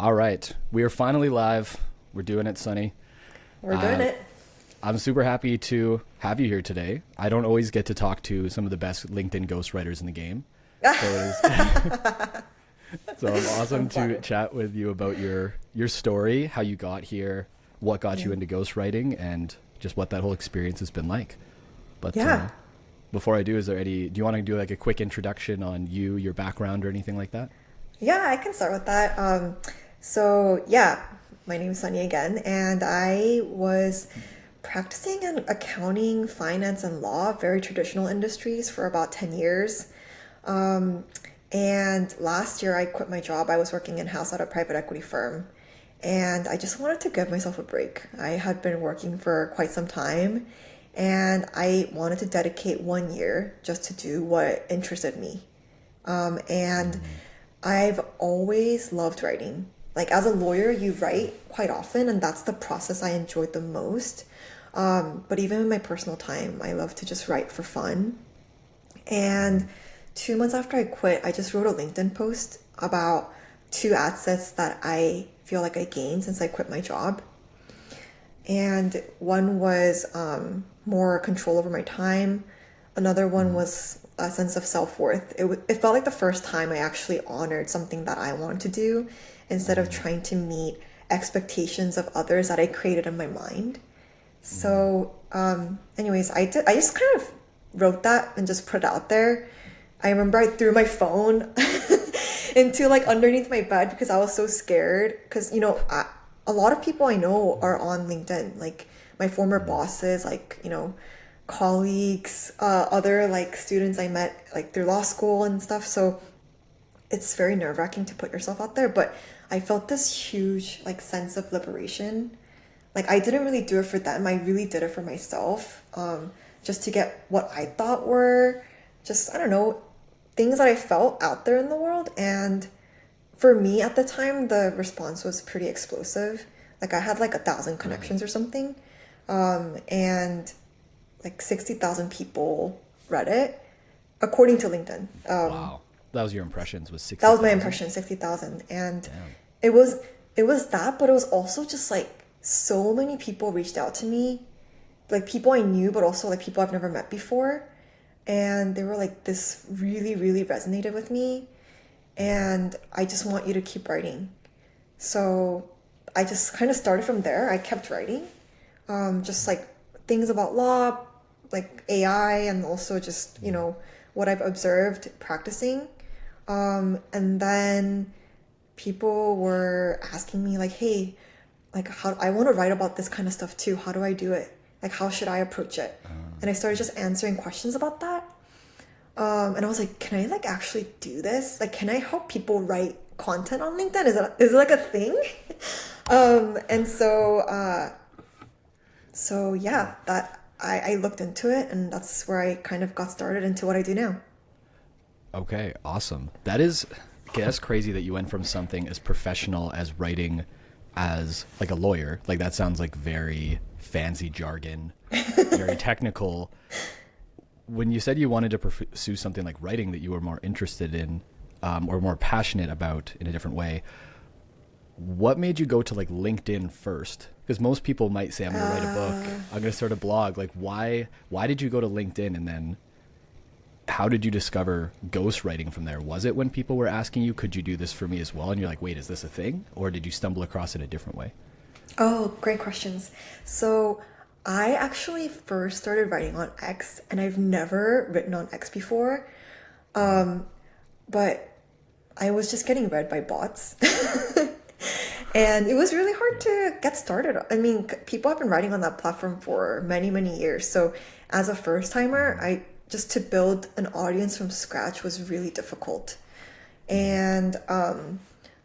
All right. We are finally live. We're doing it, Sunny. We're doing it. I'm super happy to have you here today. I don't always get to talk to some of the best LinkedIn ghostwriters in the game. So it's awesome to chat with you about your story, how you got here, what got you into ghostwriting, and just what that whole experience has been like. But before I do, do you want to do like a quick introduction on you, your background, or anything like that? Yeah, I can start with that. My name is Sonia again, and I was practicing in accounting, finance, and law, very traditional industries, for about 10 years. And last year I quit my job. I was working in-house at a private equity firm, and I just wanted to give myself a break. I had been working for quite some time, and I wanted to dedicate 1 year just to do what interested me. And I've always loved writing. Like, as a lawyer, you write quite often, and that's the process I enjoyed the most. But even in my personal time, I love to just write for fun. And 2 months after I quit, I just wrote a LinkedIn post about 2 assets that I feel like I gained since I quit my job. And one was more control over my time. Another one was a sense of self-worth. It felt like the first time I actually honored something that I wanted to do instead of trying to meet expectations of others that I created in my mind. So anyways, I just kind of wrote that and just put it out there. I remember I threw my phone into like underneath my bed because I was so scared. Because, a lot of people I know are on LinkedIn, like my former bosses, like, colleagues, other like students I met like through law school and stuff. So it's very nerve-wracking to put yourself out there, but I felt this huge like sense of liberation. Like, I didn't really do it for them. I really did it for myself, just to get what I thought were just, I don't know, things that I felt out there in the world. And for me at the time, the response was pretty explosive. Like, I had like 1,000 connections or something, and like 60,000 people read it, according to LinkedIn. Wow. That was your impressions, was 60,000? That was my impression, 60,000. And it was that, but it was also just like so many people reached out to me, like people I knew, but also like people I've never met before. And they were like, this really, really resonated with me, and I just want you to keep writing. So I just kind of started from there. I kept writing, just like things about law, like AI, and also just, what I've observed practicing. And then people were asking me like, hey, like, how I want to write about this kind of stuff too. How do I do it? Like, how should I approach it? And I started just answering questions about that. And I was like, can I like actually do this? Like, can I help people write content on LinkedIn? Is it like a thing? And so yeah, that I looked into it, and that's where I kind of got started into what I do now. Okay, awesome. That's crazy that you went from something as professional as writing as like a lawyer. Like, that sounds like very fancy jargon, very technical. When you said you wanted to pursue something like writing that you were more interested in, or more passionate about in a different way, what made you go to like LinkedIn first? Because most people might say, I'm going to write a book, I'm going to start a blog. Like, why did you go to LinkedIn, and then how did you discover ghostwriting from there? Was it when people were asking you, could you do this for me as well? And you're like, wait, is this a thing? Or did you stumble across it a different way? Oh, great questions. So I actually first started writing on X, and I've never written on X before. But I was just getting read by bots. And it was really hard to get started. I mean, people have been writing on that platform for many, many years. So as a first timer, just to build an audience from scratch was really difficult. And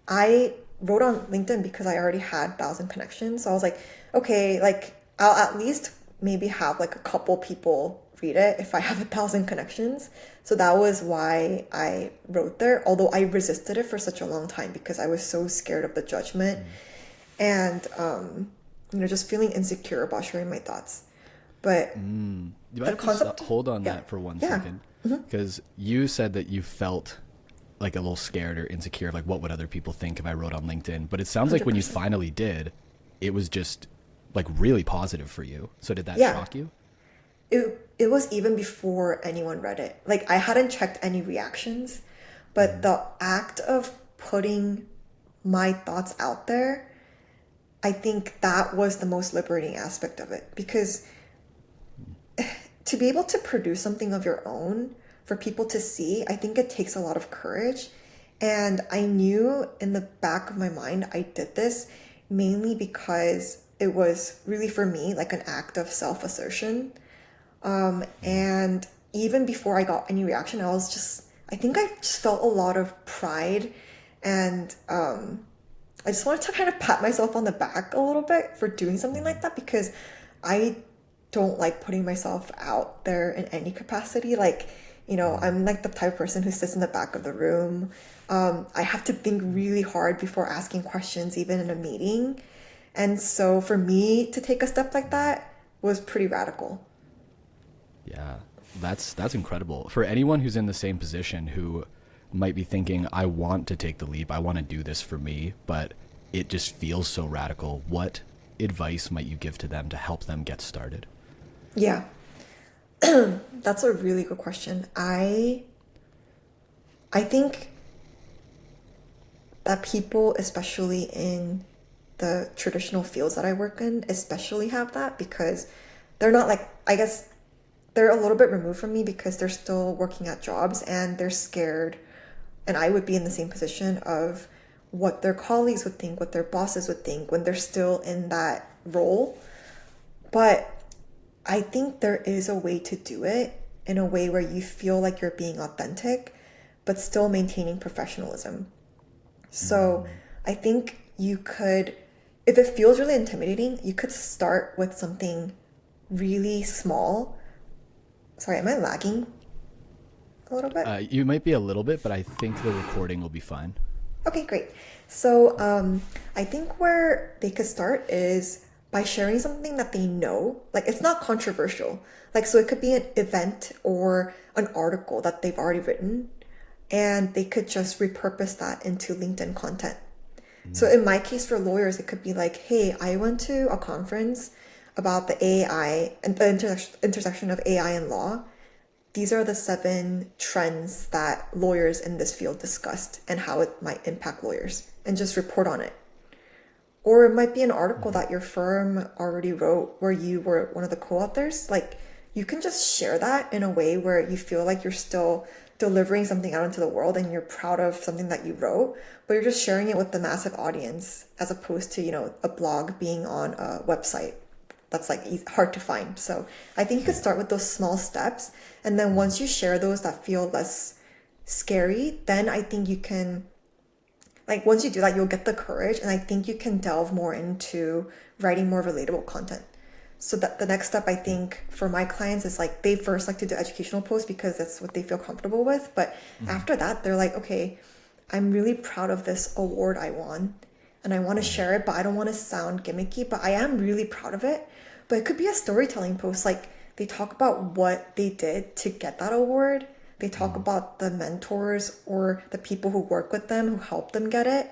I wrote on LinkedIn because I already had 1,000 connections. So I was like, okay, like I'll at least maybe have like a couple people read it if I have 1,000 connections. So that was why I wrote there, although I resisted it for such a long time because I was so scared of the judgment and just feeling insecure about sharing my thoughts. But the concept, hold on that for one second, because you said that you felt like a little scared or insecure of like what would other people think if I wrote on LinkedIn. But it sounds like when you 100%. finally did, it was just like really positive for you. So did that Yeah. shock you? It was even before anyone read it. Like I hadn't checked any reactions, but the act of putting my thoughts out there, I think that was the most liberating aspect of it because to be able to produce something of your own for people to see, I think it takes a lot of courage. And I knew in the back of my mind I did this mainly because it was really for me like an act of self-assertion. And even before I got any reaction, I think I just felt a lot of pride. And I just wanted to kind of pat myself on the back a little bit for doing something like that because I don't like putting myself out there in any capacity. Like, I'm like the type of person who sits in the back of the room. I have to think really hard before asking questions, even in a meeting. And so for me to take a step like that was pretty radical. Yeah, that's incredible. For anyone who's in the same position who might be thinking, I want to take the leap, I want to do this for me, but it just feels so radical. What advice might you give to them to help them get started? Yeah, that's a really good question. I think that people, especially in the traditional fields that I work in, especially have that because they're not like, I guess they're a little bit removed from me because they're still working at jobs and they're scared. And I would be in the same position of what their colleagues would think, what their bosses would think when they're still in that role. But I think there is a way to do it in a way where you feel like you're being authentic, but still maintaining professionalism. So I think you could, if it feels really intimidating, you could start with something really small. Sorry, am I lagging a little bit? You might be a little bit, but I think the recording will be fine. Okay, great. So I think where they could start is by sharing something that they know. Like it's not controversial. Like so it could be an event or an article that they've already written and they could just repurpose that into LinkedIn content. So in my case for lawyers, it could be like, hey, I went to a conference about the AI and the intersection of AI and law. These are the 7 trends that lawyers in this field discussed and how it might impact lawyers, and just report on it. Or it might be an article that your firm already wrote where you were one of the co-authors. Like you can just share that in a way where you feel like you're still delivering something out into the world and you're proud of something that you wrote, but you're just sharing it with the massive audience as opposed to, a blog being on a website that's like hard to find. So I think you could start with those small steps. And then once you share those that feel less scary, then I think you can, like, once you do that, you'll get the courage. And I think you can delve more into writing more relatable content. So that the next step, I think, for my clients is like they first like to do educational posts because that's what they feel comfortable with. But after that, they're like, okay, I'm really proud of this award I won and I want to share it, but I don't want to sound gimmicky, but I am really proud of it. But it could be a storytelling post. Like they talk about what they did to get that award. They talk about the mentors or the people who work with them who helped them get it.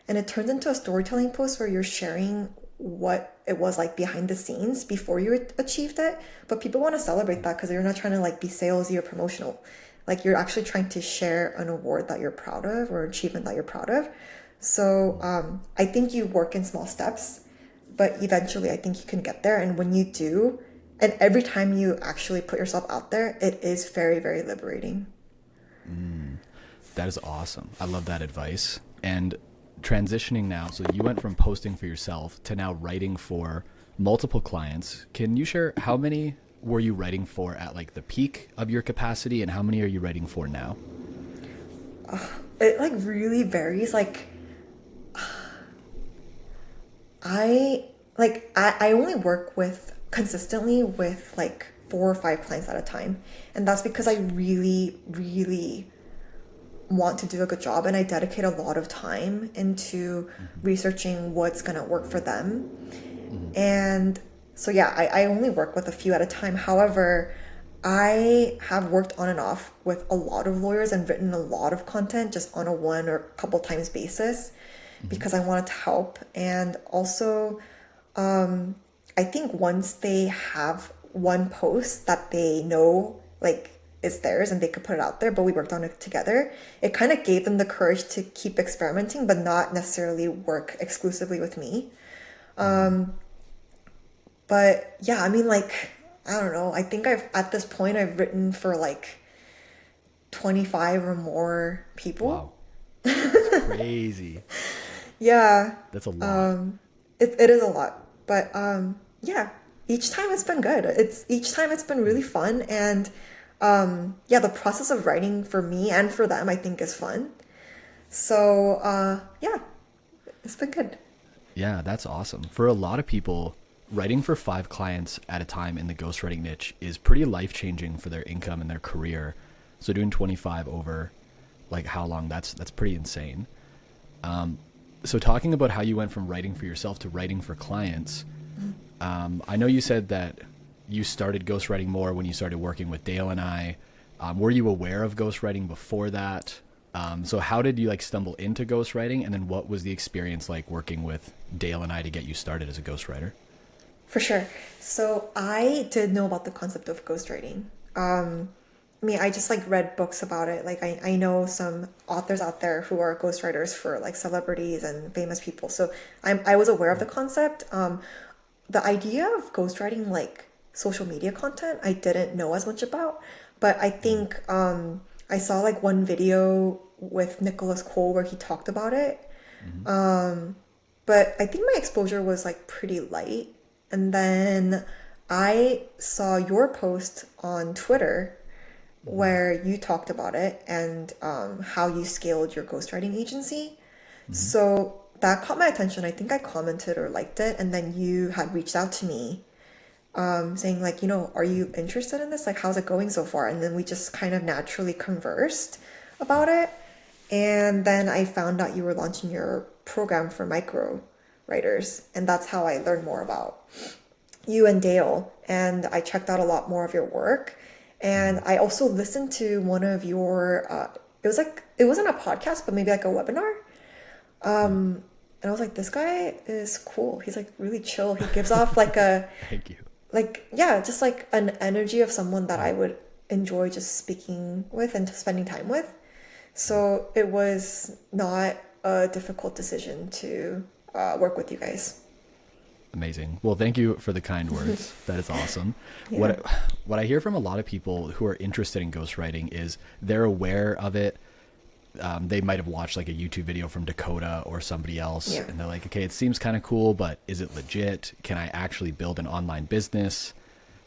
And it turns into a storytelling post where you're sharing what it was like behind the scenes before you achieved it. But people want to celebrate that because you're not trying to like be salesy or promotional. Like you're actually trying to share an award that you're proud of or achievement that you're proud of. So I think you work in small steps, but eventually I think you can get there. And when you do, and every time you actually put yourself out there, it is very, very liberating. That is awesome. I love that advice. And transitioning now, so you went from posting for yourself to now writing for multiple clients. Can you share how many were you writing for at like the peak of your capacity and how many are you writing for now? It like really varies. Like I only work with consistently with like 4 or 5 clients at a time. And that's because I really, really want to do a good job and I dedicate a lot of time into researching what's gonna work for them. And so yeah, I only work with a few at a time. However, I have worked on and off with a lot of lawyers and written a lot of content just on a one or a couple times basis Hmm. because I wanted to help. And also, I think once they have one post that they know like is theirs and they could put it out there, but we worked on it together, it kind of gave them the courage to keep experimenting, but not necessarily work exclusively with me. Hmm. But yeah, I mean, like, I don't know. I think at this point, I've written for like 25 or more people. Wow, that's crazy. Yeah, That's a lot. it is a lot. But yeah, each time it's been good. Each time it's been really fun. And yeah, the process of writing for me and for them, I think is fun. So yeah, it's been good. Yeah, that's awesome. For a lot of people, writing for 5 clients at a time in the ghostwriting niche is pretty life changing for their income and their career. So doing 25 over like how long, that's pretty insane. So talking about how you went from writing for yourself to writing for clients, I know you said that you started ghostwriting more when you started working with Dale and I. Were you aware of ghostwriting before that? So how did you like stumble into ghostwriting, and then what was the experience like working with Dale and I to get you started as a ghostwriter? For sure. So I did know about the concept of ghostwriting. I mean, I just like read books about it. Like I know some authors out there who are ghostwriters for like celebrities and famous people. So I was aware of the concept. The idea of ghostwriting like social media content, I didn't know as much about. But I Mm. think I saw like one video with Nicholas Cole where he talked about it. Mm-hmm. But I think my exposure was like pretty light. And then I saw your post on Twitter Mm-hmm. where you talked about it and how you scaled your ghostwriting agency. Mm-hmm. So that caught my attention. I think I commented or liked it, and then you had reached out to me saying like, are you interested in this? Like, how's it going so far? And then we just kind of naturally conversed about it. And then I found out you were launching your program for micro writers, and that's how I learned more about you and Dale, and I checked out a lot more of your work. Mm-hmm. And I also listened to one of your, it was like, it wasn't a podcast, but maybe like a webinar. Yeah. And I was like, this guy is cool. He's like really chill. He gives off like a, Thank you. like, yeah, just like an energy of someone that I would enjoy just speaking with and spending time with. So it was not a difficult decision to work with you guys. Amazing. Well, thank you for the kind words. That is awesome. Yeah. What I hear from a lot of people who are interested in ghostwriting is they're aware of it. They might have watched like a YouTube video from Dakota or somebody else, Yeah. and they're like, okay, it seems kind of cool, but is it legit? Can I actually build an online business?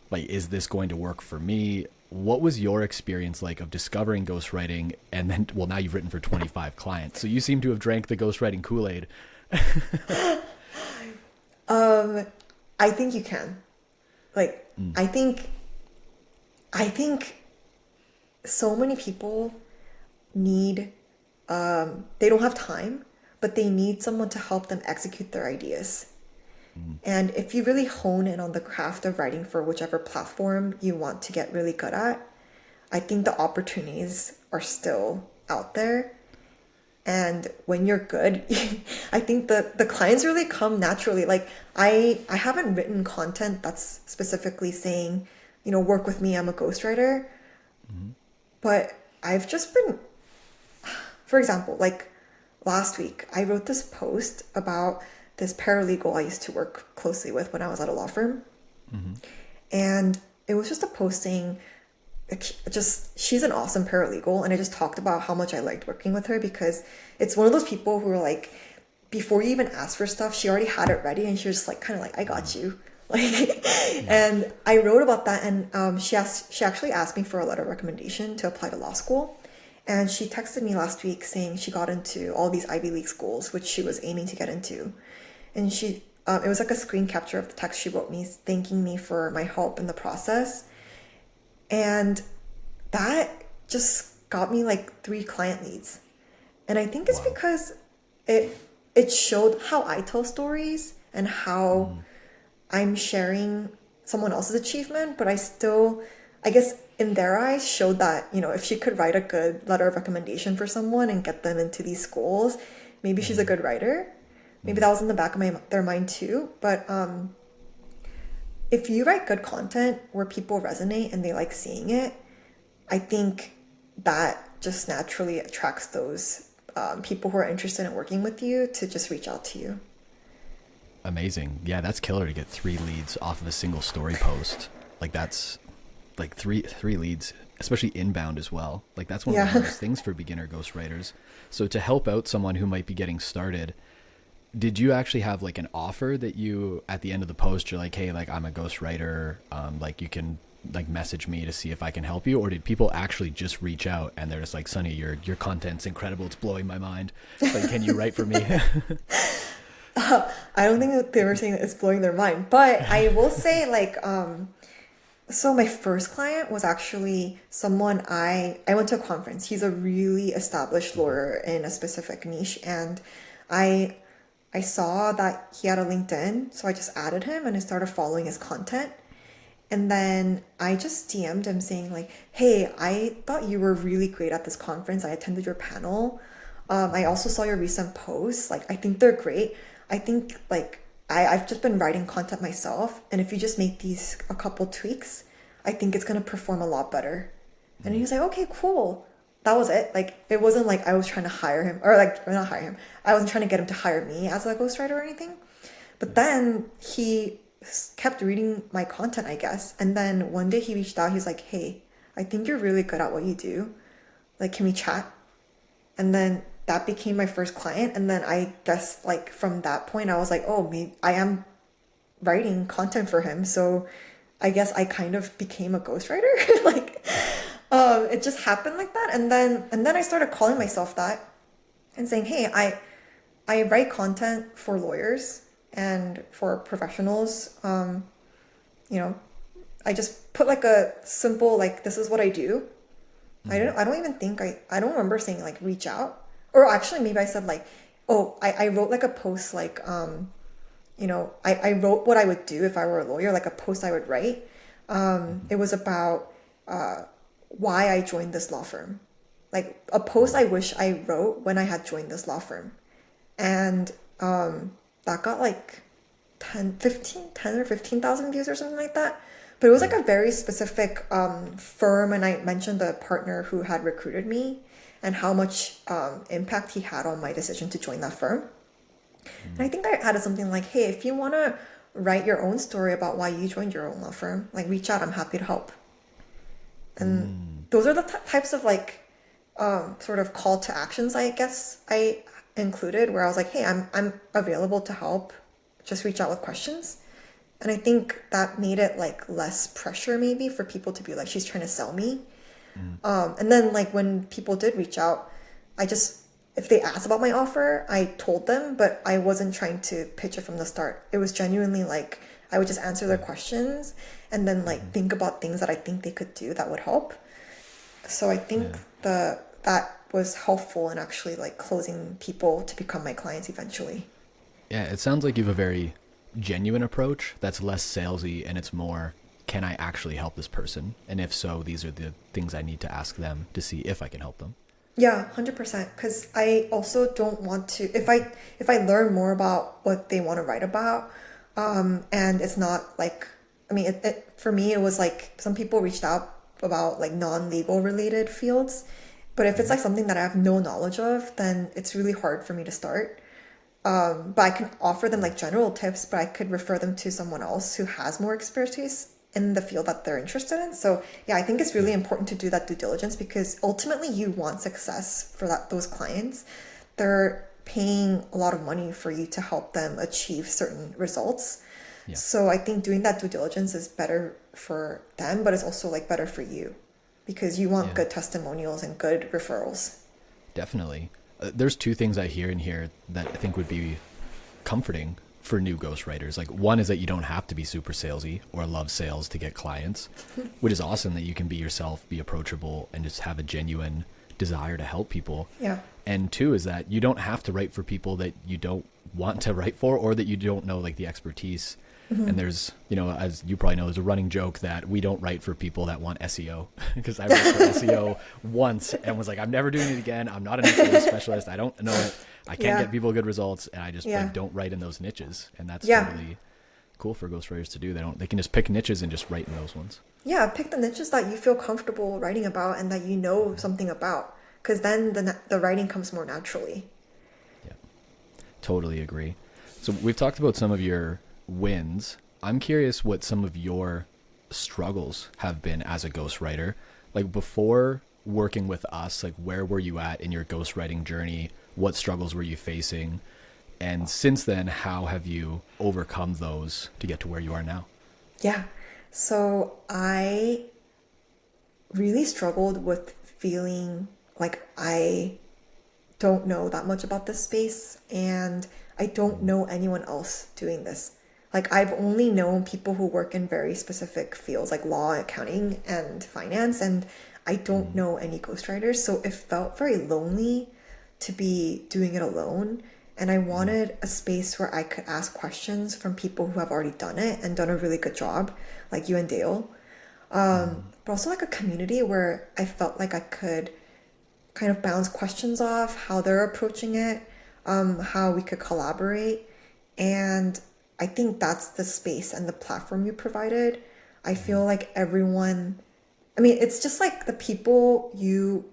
Like, is this going to work for me? What was your experience like of discovering ghostwriting? And then, well, now you've written for 25 clients. So you seem to have drank the ghostwriting Kool-Aid. I think you can. Like, Mm. I think so many people need, they don't have time, but they need someone to help them execute their ideas. Mm. And if you really hone in on the craft of writing for whichever platform you want to get really good at, I think the opportunities are still out there. And when you're good, I think the clients really come naturally. Like I haven't written content that's specifically saying, work with me, I'm a ghostwriter. Mhm. But I've just been, for example, like last week, I wrote this post about this paralegal I used to work closely with when I was at a law firm. Mhm. And it was just a post saying, just she's an awesome paralegal, and I just talked about how much I liked working with her because it's one of those people who are like, before you even ask for stuff, she already had it ready, and she was just like kind of like, I got you, like. Yeah. And I wrote about that, and she actually asked me for a letter of recommendation to apply to law school, and she texted me last week saying she got into all these Ivy League schools, which she was aiming to get into, and it was like a screen capture of the text she wrote me thanking me for my help in the process. And that just got me like 3 client leads. And I think it's Wow. because it it showed how I tell stories and how Mm. I'm sharing someone else's achievement, but I still I guess in their eyes showed that, if she could write a good letter of recommendation for someone and get them into these schools, maybe she's a good writer. Maybe that was in the back of their mind too. But if you write good content where people resonate and they like seeing it, I think that just naturally attracts those people who are interested in working with you to just reach out to you. Amazing. Yeah, that's killer to get 3 leads off of a single story post. Like that's like three leads, especially inbound as well. Like that's one of the hardest things for beginner ghostwriters. So to help out someone who might be getting started, did you actually have like an offer that you, at the end of the post, you're like, hey, like I'm a ghostwriter, like you can like message me to see if I can help you? Or did people actually just reach out and they're just like, Sunny, your content's incredible, it's blowing my mind, like can you write for me? I don't think that they were saying that it's blowing their mind, but I will say like, so my first client was actually someone I went to a conference. He's a really established lawyer in a specific niche, and I saw that he had a LinkedIn, so I just added him and I started following his content. And then I just DM'd him saying like, hey, I thought you were really great at this conference. I attended your panel. I also saw your recent posts. Like, I think they're great. I think like I've just been writing content myself. And if you just make a couple tweaks, I think it's going to perform a lot better. And he was like, okay, cool. That was it. Like, it wasn't like I was trying to hire him or like, or not hire him. I wasn't trying to get him to hire me as a ghostwriter or anything. But then he kept reading my content, I guess. And then one day he reached out. He's like, hey, I think you're really good at what you do. Like, can we chat? And then that became my first client. And then I guess like from that point, I was like, oh, me, I am writing content for him. So I guess I kind of became a ghostwriter. Like, it just happened like that. And then I started calling myself that and saying, hey, I write content for lawyers and for professionals. I just put like a simple, like, this is what I do. I don't even think I don't remember saying like reach out, or actually maybe I said like, oh, I wrote like a post like, I wrote what I would do if I were a lawyer, like a post I would write. It was about why I joined this law firm, like a post I wish I wrote when I had joined this law firm. And that got like 10 or 15,000 views or something like that. But it was like a very specific firm, and I mentioned the partner who had recruited me and how much impact he had on my decision to join that firm. And I think I added something like, hey, if you want to write your own story about why you joined your own law firm, like reach out, I'm happy to help. And those are the types of like sort of call to actions, I guess I included, where I was like, hey, I'm available to help, just reach out with questions. And I think that made it like less pressure maybe for people to be like, she's trying to sell me. And then like when people did reach out, if they asked about my offer, I told them, but I wasn't trying to pitch it from the start. It was genuinely like, I would just answer their questions and then like think about things that I think they could do that would help. So I think that was helpful in actually like closing people to become my clients eventually. Yeah, it sounds like you have a very genuine approach that's less salesy, and it's more, can I actually help this person? And if so, these are the things I need to ask them to see if I can help them. Yeah, 100%. Because I also don't want to, if I learn more about what they want to write about, and it's not like, I mean, for me, it was like some people reached out about like non-legal related fields, but if it's like something that I have no knowledge of, then it's really hard for me to start. But I can offer them like general tips, but I could refer them to someone else who has more expertise in the field that they're interested in. So yeah, I think it's really important to do that due diligence, because ultimately you want success for those clients. They're paying a lot of money for you to help them achieve certain results. Yeah. So I think doing that due diligence is better for them, but it's also like better for you, because you want good testimonials and good referrals. Definitely. There's 2 things I hear in here that I think would be comforting for new ghostwriters. Like, one is that you don't have to be super salesy or love sales to get clients, which is awesome that you can be yourself, be approachable, and just have a genuine desire to help people. Yeah. And 2 is that you don't have to write for people that you don't want to write for, or that you don't know like the expertise. And there's, as you probably know, there's a running joke that we don't write for people that want SEO because I wrote for SEO once and was like, I'm never doing it again. I'm not an SEO specialist. I don't know it. I can't Yeah. get people good results. And I just Yeah. like don't write in those niches. And that's Yeah. totally cool for ghostwriters to do. They can just pick niches and just write in those ones. Yeah, pick the niches that you feel comfortable writing about and that you know something about, because then the writing comes more naturally. Yeah, totally agree. So we've talked about some of your wins. I'm curious what some of your struggles have been as a ghostwriter. Like before working with us, like where were you at in your ghostwriting journey? What struggles were you facing? And since then, how have you overcome those to get to where you are now? Yeah. So I really struggled with feeling like I don't know that much about this space and I don't know anyone else doing this. Like I've only known people who work in very specific fields like law, accounting, and finance, and I don't know any ghostwriters. So it felt very lonely to be doing it alone. And I wanted a space where I could ask questions from people who have already done it and done a really good job, like you and Dale. But also like a community where I felt like I could kind of bounce questions off, how they're approaching it, how we could collaborate. And I think that's the space and the platform you provided. I feel like everyone, I mean, it's just like the people you,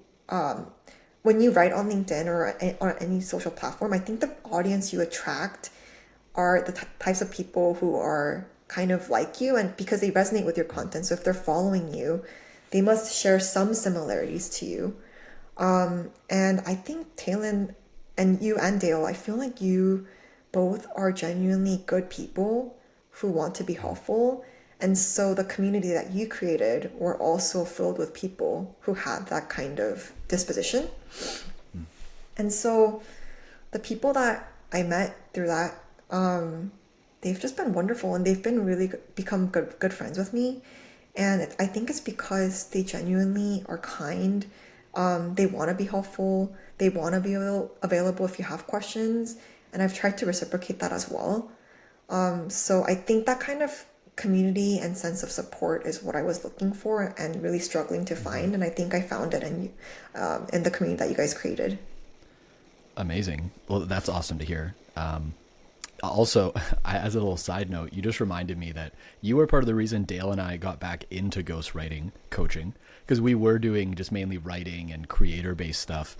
when you write on LinkedIn or on any social platform, I think the audience you attract are the types of people who are kind of like you and because they resonate with your content. So if they're following you, they must share some similarities to you. And I think Talon and you and Dale, I feel like you both are genuinely good people who want to be helpful. And so the community that you created were also filled with people who had that kind of disposition. And so the people that I met through that, they've just been wonderful and they've been really become good friends with me. And I think it's because they genuinely are kind. They want to be helpful. They want to be available if you have questions. And I've tried to reciprocate that as well. So I think that kind of community and sense of support is what I was looking for and really struggling to find. And I think I found it in the community that you guys created. Amazing. Well, that's awesome to hear. Also, as a little side note, you just reminded me that you were part of the reason Dale and I got back into ghostwriting coaching, because we were doing just mainly writing and creator-based stuff.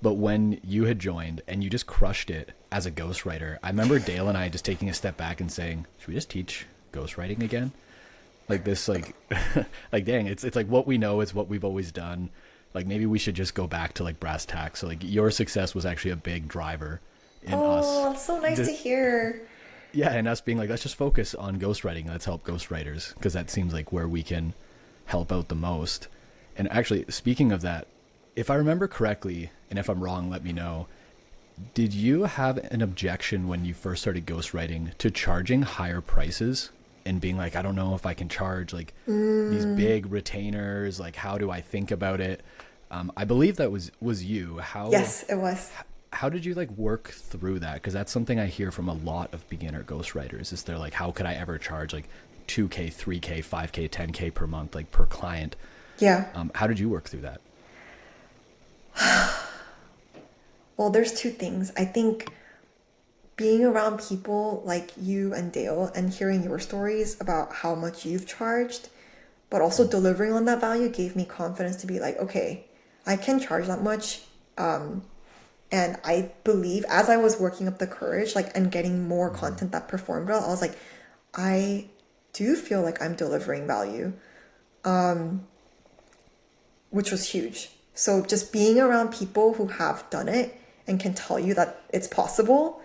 But when you had joined and you just crushed it as a ghostwriter, I remember Dale and I just taking a step back and saying, should we just teach ghostwriting again? Like this, like, like, dang, it's like what we know is what we've always done. Like maybe we should just go back to like brass tacks. So like your success was actually a big driver in us. Oh, it's so nice to hear. Yeah, and us being like, let's just focus on ghostwriting. Let's help ghostwriters because that seems like where we can help out the most. And actually, speaking of that, if I remember correctly, and if I'm wrong, let me know, did you have an objection when you first started ghostwriting to charging higher prices and being like, I don't know if I can charge like these big retainers, like how do I think about it? I believe that was you. Yes, it was. How did you like work through that? Because that's something I hear from a lot of beginner ghostwriters is they're like, how could I ever charge like 2K, 3K, 5K, 10K per month, like per client? Yeah. How did you work through that? Well, there's two things. I think being around people like you and Dale and hearing your stories about how much you've charged, but also delivering on that value gave me confidence to be like, okay, I can charge that much. And I believe as I was working up the courage, like, and getting more content that performed well, I was like, I do feel like I'm delivering value, which was huge. So just being around people who have done it and can tell you that it's possible,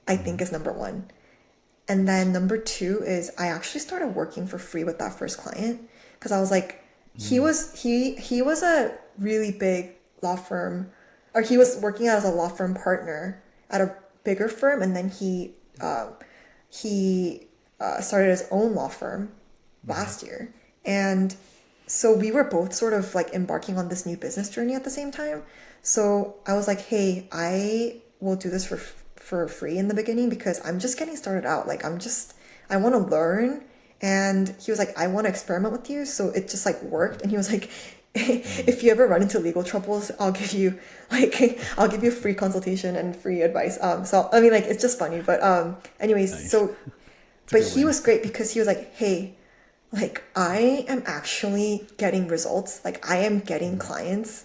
I think is number one. And then number two is I actually started working for free with that first client because I was like, he was a really big law firm, or he was working as a law firm partner at a bigger firm, and then he started his own law firm last year. And so we were both sort of like embarking on this new business journey at the same time. So I was like, hey, I will do this for free in the beginning because I'm just getting started out. Like I want to learn. And he was like, I want to experiment with you. So it just like worked. And he was like, if you ever run into legal troubles, I'll give you like, I'll give you free consultation and free advice. So I mean, like, it's just funny. But anyways, Nice. so, It's a but good he win. was great because he was like, hey, like, I am actually getting results. Like, I am getting clients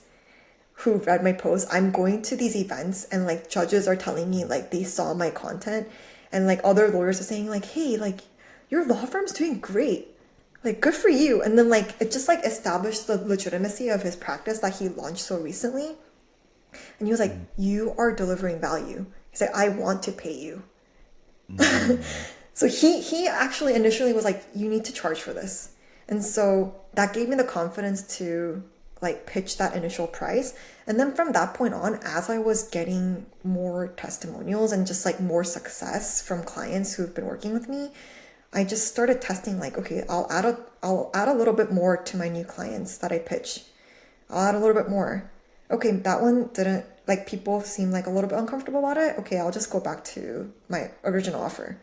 who read my posts. I'm going to these events and like judges are telling me like they saw my content and like other lawyers are saying like, hey, like your law firm's doing great. Like good for you. And then like it just like established the legitimacy of his practice that he launched so recently. And he was like, you are delivering value. He said, I want to pay you. Mm. So he actually initially was like, you need to charge for this. And so that gave me the confidence to like pitch that initial price. And then from that point on, as I was getting more testimonials and just like more success from clients who've been working with me, I just started testing like, okay, I'll add a little bit more to my new clients that I pitch. I'll add a little bit more. Okay, that one didn't like people seem like a little bit uncomfortable about it. Okay, I'll just go back to my original offer.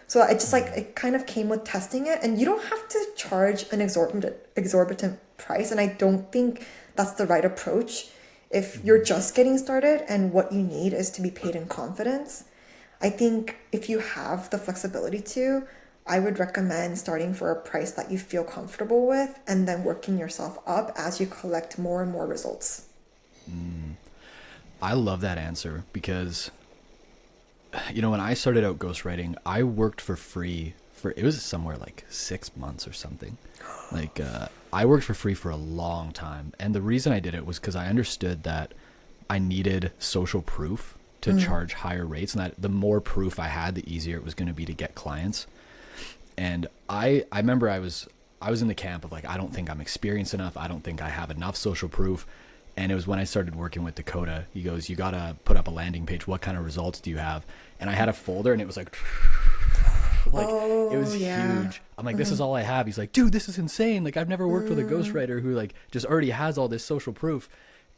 So I just like it kind of came with testing it, and you don't have to charge an exorbitant price, and I don't think that's the right approach. If you're just getting started and what you need is to be paid in confidence, I think if you have the flexibility to, I would recommend starting for a price that you feel comfortable with and then working yourself up as you collect more and more results. I love that answer because, when I started out ghostwriting, I worked for free for, it was somewhere like 6 months or something. Like, I worked for free for a long time. And the reason I did it was because I understood that I needed social proof to charge higher rates. And that the more proof I had, the easier it was going to be to get clients. And I remember I was in the camp of like, I don't think I'm experienced enough. I don't think I have enough social proof. And it was when I started working with Dakota, he goes, you got to put up a landing page. What kind of results do you have? And I had a folder and it was like, like it Oh, was yeah. huge. I'm like, this is all I have. He's like, dude, this is insane. Like I've never worked with a ghostwriter who like just already has all this social proof.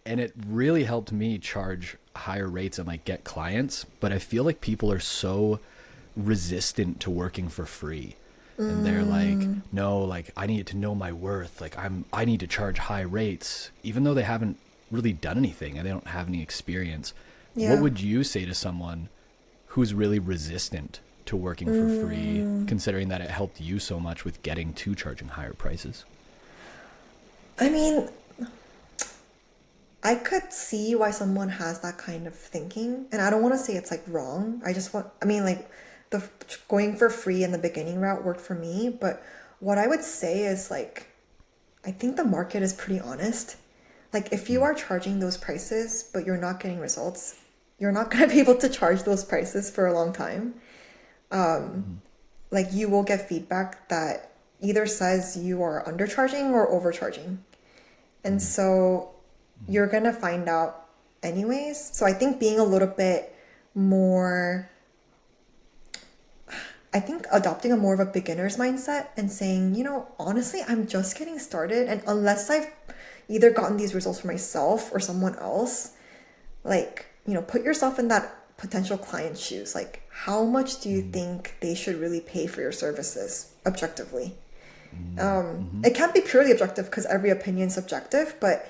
And it really helped me charge higher rates and like get clients. But I feel like people are so resistant to working for free. And they're like, no, like I need to know my worth. Like I need to charge high rates, even though they haven't really done anything and they don't have any experience. What Yeah. would you say to someone who's really resistant to working for free, considering that it helped you so much with getting to charging higher prices? I mean, I could see why someone has that kind of thinking, and I don't want to say it's like wrong. I mean, like the going for free in the beginning route worked for me, but what I would say is like, I think the market is pretty honest. Like, if you are charging those prices, but you're not getting results, you're not going to be able to charge those prices for a long time. Like, you will get feedback that either says you are undercharging or overcharging. And so you're going to find out anyways. So I think being a little bit more, I think adopting a more of a beginner's mindset and saying, honestly, I'm just getting started. And unless I've either gotten these results for myself or someone else, like, put yourself in that potential client's shoes. Like, how much do you think they should really pay for your services objectively? It can't be purely objective because every opinion is subjective, but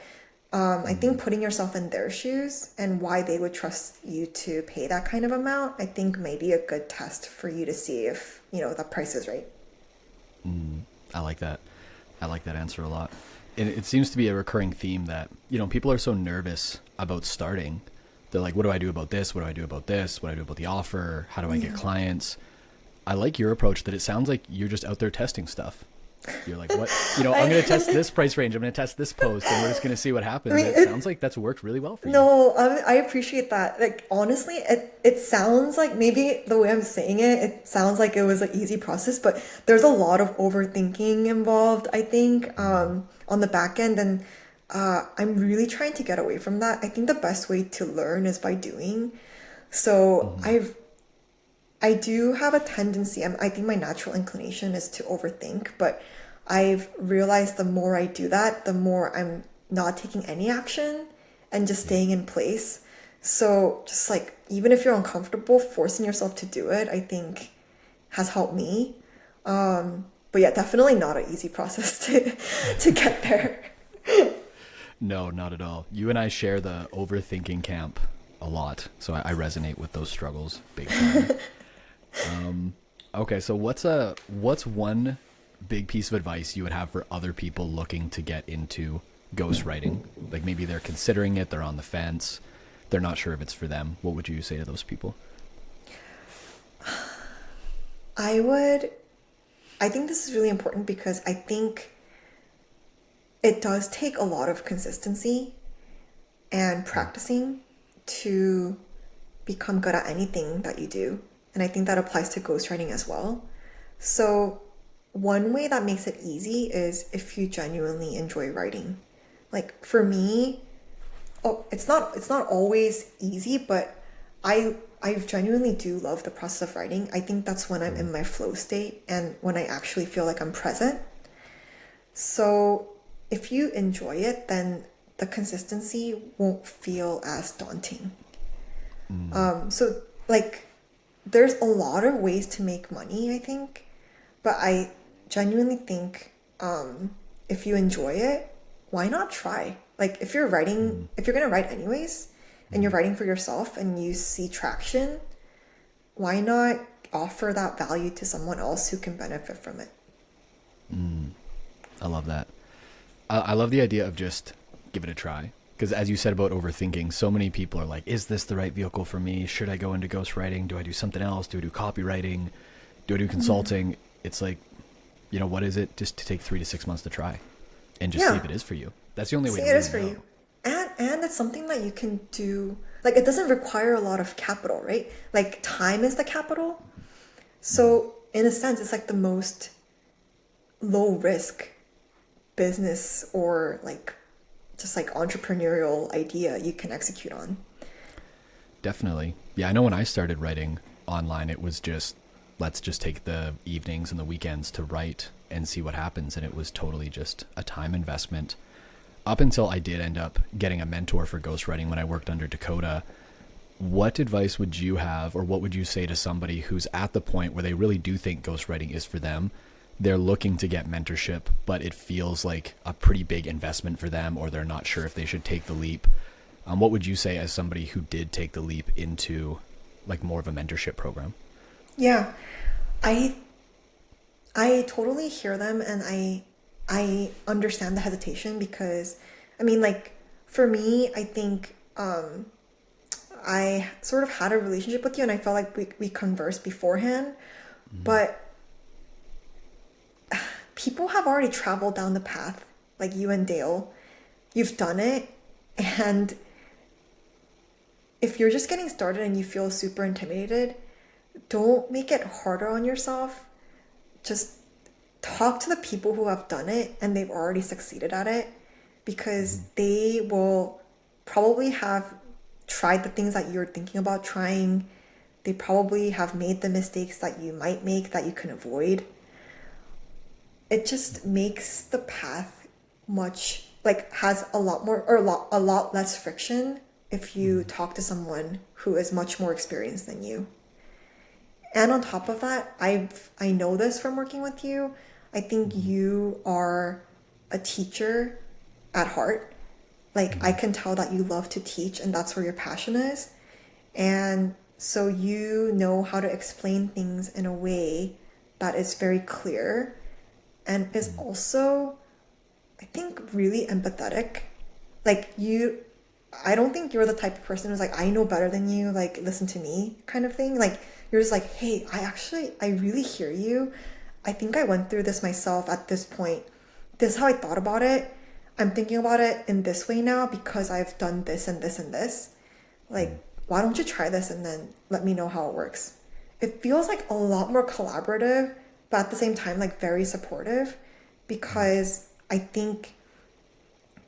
I think putting yourself in their shoes and why they would trust you to pay that kind of amount, I think may be a good test for you to see if, the price is right. I like that. I like that answer a lot. And it seems to be a recurring theme that, people are so nervous about starting. They're like, what do I do about this? What do I do about this? What do I do about the offer? How do I get clients? I like your approach that it sounds like you're just out there testing stuff. You're like, what? I'm going to test this price range. I'm going to test this post and we're just going to see what happens. I mean, It sounds like that's worked really well for you. No, I appreciate that. Like, honestly, it sounds like maybe the way I'm saying it, it sounds like it was an easy process, but there's a lot of overthinking involved, I think, on the back end. And I'm really trying to get away from that. I think the best way to learn is by doing. So I do have a tendency, I think my natural inclination is to overthink, but I've realized the more I do that, the more I'm not taking any action and just staying in place. So just like, even if you're uncomfortable, forcing yourself to do it, I think has helped me. But yeah, definitely not an easy process to get there. No, not at all. You and I share the overthinking camp a lot, so I resonate with those struggles big time. Okay, so what's one big piece of advice you would have for other people looking to get into ghostwriting? Like maybe they're considering it, they're on the fence, they're not sure if it's for them. What would you say to those people? I would, I think this is really important because I think it does take a lot of consistency and practicing to become good at anything that you do. And I think that applies to ghostwriting as well. So, one way that makes it easy is if you genuinely enjoy writing. Like for me, oh, it's not always easy, but I genuinely do love the process of writing. I think that's when I'm in my flow state and when I actually feel like I'm present. So, if you enjoy it, then the consistency won't feel as daunting. So like there's a lot of ways to make money, I think, but I genuinely think if you enjoy it, why not try? Like if you're writing, if you're gonna write anyways, and you're writing for yourself and you see traction, why not offer that value to someone else who can benefit from it? I love that. I love the idea of just give it a try. Because as you said about overthinking, so many people are like, is this the right vehicle for me? Should I go into ghostwriting? Do I do something else? Do I do copywriting? Do I do consulting? It's like, what is it? Just to take 3 to 6 months to try and just see Yeah, if it is for you. That's the only way see, to it is really for know. you. And it's something that you can do. Like it doesn't require a lot of capital, right? Like time is the capital. So in a sense, it's like the most low risk business or like just like entrepreneurial idea you can execute on. Definitely. Yeah, I know when I started writing online, it was just, let's just take the evenings and the weekends to write and see what happens. And it was totally just a time investment. Up until I did end up getting a mentor for ghostwriting when I worked under Dakota. What advice would you have, or what would you say to somebody who's at the point where they really do think ghostwriting is for them? They're looking to get mentorship, but it feels like a pretty big investment for them, or they're not sure if they should take the leap. What would you say as somebody who did take the leap into like more of a mentorship program? Yeah, I I totally hear them and I understand the hesitation because I mean like for me I think I sort of had a relationship with you and I felt like we conversed beforehand, but people have already traveled down the path, like you and Dale. You've done it, and if you're just getting started and you feel super intimidated, don't make it harder on yourself. Just talk to the people who have done it and they've already succeeded at it because they will probably have tried the things that you're thinking about trying. They probably have made the mistakes that you might make that you can avoid. It just makes the path much like has a lot more or a lot less friction if you talk to someone who is much more experienced than you. And on top of that, I know this from working with you. I think you are a teacher at heart. Like I can tell that you love to teach and that's where your passion is. And so you know how to explain things in a way that is very clear and is also, I think, really empathetic. Like you, I don't think you're the type of person who's like, I know better than you, like listen to me kind of thing. Like you're just like, hey, I really hear you. I think I went through this myself at this point. This is how I thought about it. I'm thinking about it in this way now because I've done this and this and this. Like, why don't you try this and then let me know how it works? It feels like a lot more collaborative, but at the same time, like very supportive because I think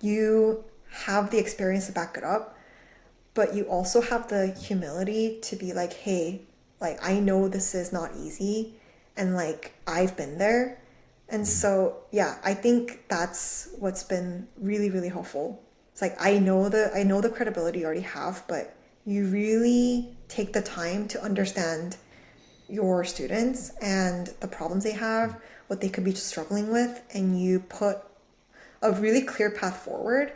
you have the experience to back it up, but you also have the humility to be like, hey, like I know this is not easy and like I've been there. And so, yeah, I think that's what's been really, really helpful. It's like I know the credibility you already have, but you really take the time to understand your students and the problems they have, what they could be struggling with, and you put a really clear path forward.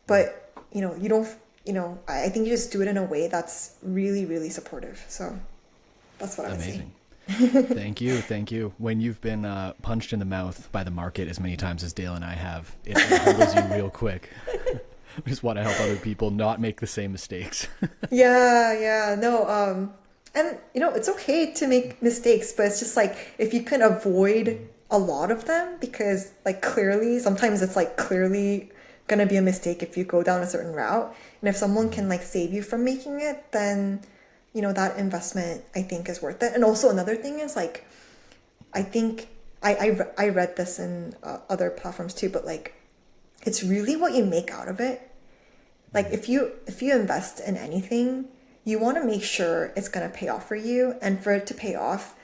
But, you don't, I think you just do it in a way that's really, really supportive. So that's what I would say. Amazing. Thank you. Thank you. When you've been punched in the mouth by the market as many times as Dale and I have, it humbles you real quick. We just want to help other people not make the same mistakes. Yeah, no, and it's okay to make mistakes, but it's just like if you can avoid a lot of them, because like clearly, sometimes it's like clearly gonna be a mistake if you go down a certain route. And if someone can like save you from making it, then that investment I think is worth it. And also another thing is like, I think I read this in other platforms too, but like it's really what you make out of it. Like if you invest in anything, you want to make sure it's going to pay off for you, and for it to pay off,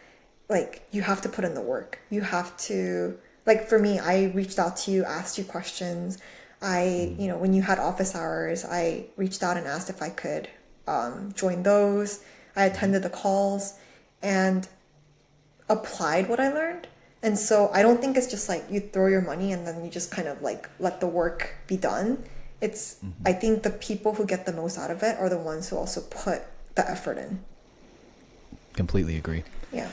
like you have to put in the work. You have to, like for me, I reached out to you, asked you questions. When you had office hours, I reached out and asked if I could join those. I attended the calls and applied what I learned. And so I don't think it's just like you throw your money and then you just kind of like let the work be done. It's, I think the people who get the most out of it are the ones who also put the effort in. Completely agree. Yeah.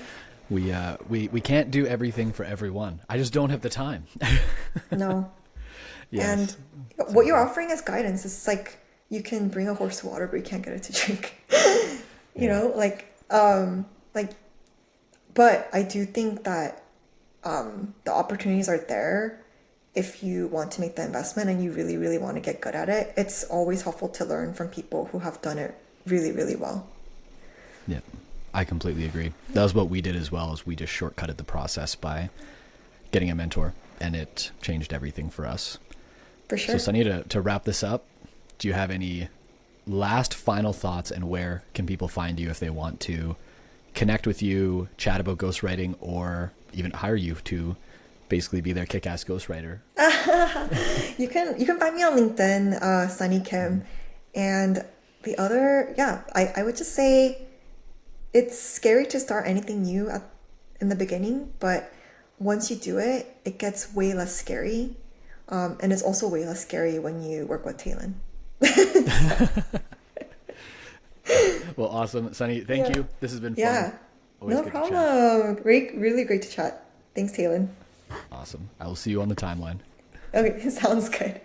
We can't do everything for everyone. I just don't have the time. No. Yes. And what you're offering as guidance is like, you can bring a horse to water, but you can't get it to drink. But I do think that the opportunities are there if you want to make the investment and you really, really want to get good at it. It's always helpful to learn from people who have done it really, really well. Yeah, I completely agree. That was what we did as well, as we just shortcutted the process by getting a mentor, and it changed everything for us. For sure. So Sunny, to wrap this up, do you have any last final thoughts, and where can people find you if they want to connect with you, chat about ghostwriting, or even hire you to basically be their kick-ass ghostwriter? You can find me on LinkedIn, Sunny Kim. And the other, I would just say it's scary to start anything new in the beginning, but once you do it, it gets way less scary. And it's also way less scary when you work with Talon. Well, awesome. Sunny, thank you. This has been fun. Yeah, Always no problem. Great, really great to chat. Thanks, Talon. Awesome. I will see you on the timeline. Okay, sounds good.